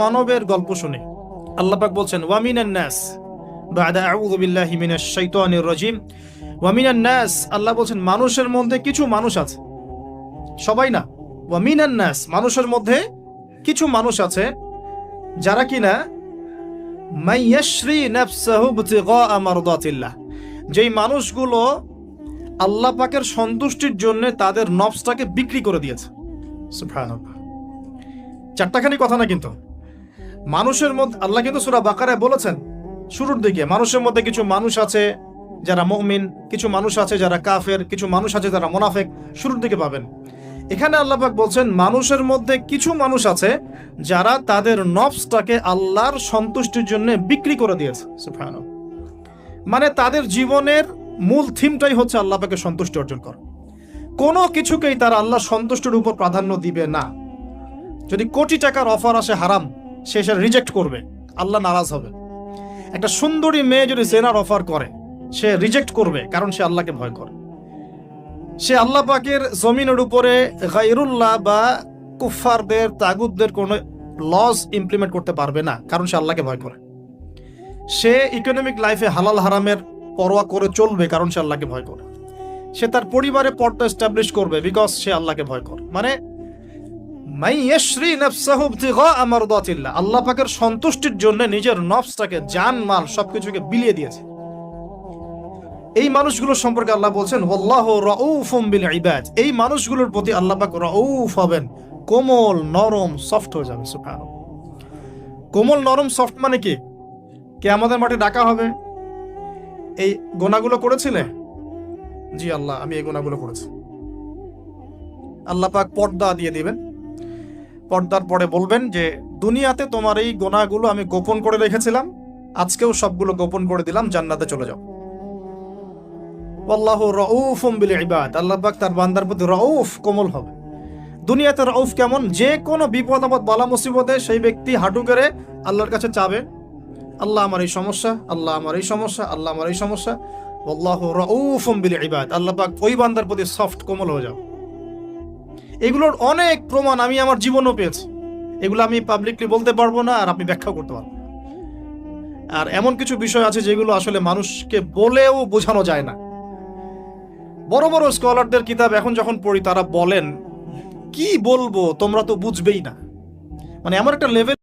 মানবের গল্প শুনে আল্লাহ পাক বলছেন ওয়ামিনান নাস বাদা আউযু বিল্লাহি মিনাশ শাইতানির রাজিম ওয়ামিনান নাস আল্লাহ বলছেন মানুষের মধ্যে কিছু মানুষ আছে, সবাই না। ওয়ামিনান নাস মানুষের মধ্যে কিছু মানুষ আছে যারা কিনা মাইয়াশরি নাফসাহু ইবতিগা মারদাতিল্লাহ, যেই মানুষগুলো আল্লাহ পাকের সন্তুষ্টির জন্য তাদের নফসটাকে বিক্রি করে দিয়েছে। সুবহানাল্লাহ, চারটাখানি কথা না কিন্তু। মানুষের মধ্যে আল্লাহ কিন্তু সূরা বাকারায় বলেছেন শুরুর দিকে মানুষের মধ্যে কিছু মানুষ আছে যারা মুমিন, কিছু মানুষ আছে যারা কাফের, কিছু মানুষ আছে যারা মুনাফিক, শুরুর দিকে পাবেন। এখানে আল্লাহ পাক বলছেন মানুষের মধ্যে কিছু মানুষ আছে যারা তাদের নফসটাকে আল্লাহর সন্তুষ্টির জন্য বিক্রি করে দিয়েছে। সুবহানাল্লাহ, মানে তাদের জীবনের মূল থিমটাই হচ্ছে আল্লাহ পাকের সন্তুষ্টি অর্জন করা। কোনো কিছুকেই তারা আল্লাহ সন্তুষ্টির উপর প্রাধান্য দিবে না। যদি কোটি টাকার অফার আসে হারাম, সে সেটা রিজেক্ট করবে, আল্লাহ নারাজ হবে। একটা সুন্দরী মেয়ে যদি জেনার অফার করে, সে রিজেক্ট করবে, কারণ সে আল্লাহকে ভয় করে। সে আল্লাহ পাকের জমিনের উপরে গায়রুল্লাহ বা কুফফারদের তাগুতদের কোনো লজ ইমপ্লিমেন্ট করতে পারবে না, কারণ সে আল্লাহকে ভয় করে। সে ইকোনমিক লাইফে হালাল হারামের পরোয়া করে চলবে, কারণ সে আল্লাহকে ভয় করে। সে তার পরিবারে পর্দা এস্টাবলিশ করবে, বিকজ সে আল্লাহকে ভয় করে। মানে মাইয়াশরি নাফসাহু ইবতিগা মারদাতিল্লাহ, আল্লাহ পাকের সন্তুষ্টির জন্য নিজের নফসটাকে, জান মাল সবকিছুকে বিলিয়ে দিয়েছে। এই মানুষগুলোর সম্পর্কে আল্লাহ বলছেন ওয়াল্লাহু রাউফুম বিল ইবাদ, এই মানুষগুলোর প্রতি আল্লাহ পাক রাউফ হবেন, কোমল নরম সফট হয়ে যাবে। সুবহানাল্লাহ, কোমল নরম সফট মানে কি? কিয়ামতের মাঠে ডাকা হবে, এই গুনাহগুলো করেছিলে? জি আল্লাহ, আমি এই গুনাহগুলো করেছি। আল্লাহ পাক পর্দা দিয়ে দিবেন, পর্দার পরে বলবেন যে দুনিয়াতে তোমার এই গুনাহগুলো আমি গোপন করে রেখেছিলাম, আজকেও সবগুলো গোপন করে দিলাম, জান্নাতে চলে যাও। আল্লাহু রাউফুম বিল ইবাদ, আল্লাহ পাক তার বান্দার প্রতি রাউফ, কোমল হবে। দুনিয়াতে রাউফ কেমন? যে কোনো বিপদ আপদ বালা মুসিবতে সেই ব্যক্তি হাঁটু গেড়ে আল্লাহর কাছে চাবে, আল্লাহ আমার এই সমস্যা, আল্লাহ আমার এই সমস্যা, আল্লাহ আমার এই সমস্যা। আল্লাহু রাউফুম বিল ইবাদ, আল্লাহ পাক ওই বান্দার প্রতি সফট, কোমল হয়ে যাও। এগুলোর অনেক প্রমাণ আমি আমার জীবনেও পেয়েছি। এগুলো আমি পাবলিকলি বলতে পারবো না, আর আপনি ব্যাখ্যা করতে পারবো। আর এমন কিছু বিষয় আছে যেগুলো আসলে মানুষকে বলেও বোঝানো যায় না। বড় বড় স্কলারদের কিতাব এখন যখন পড়ি, তারা বলেন কি বলবো, তোমরা তো বুঝবেই না। মানে এমন একটা লেভেল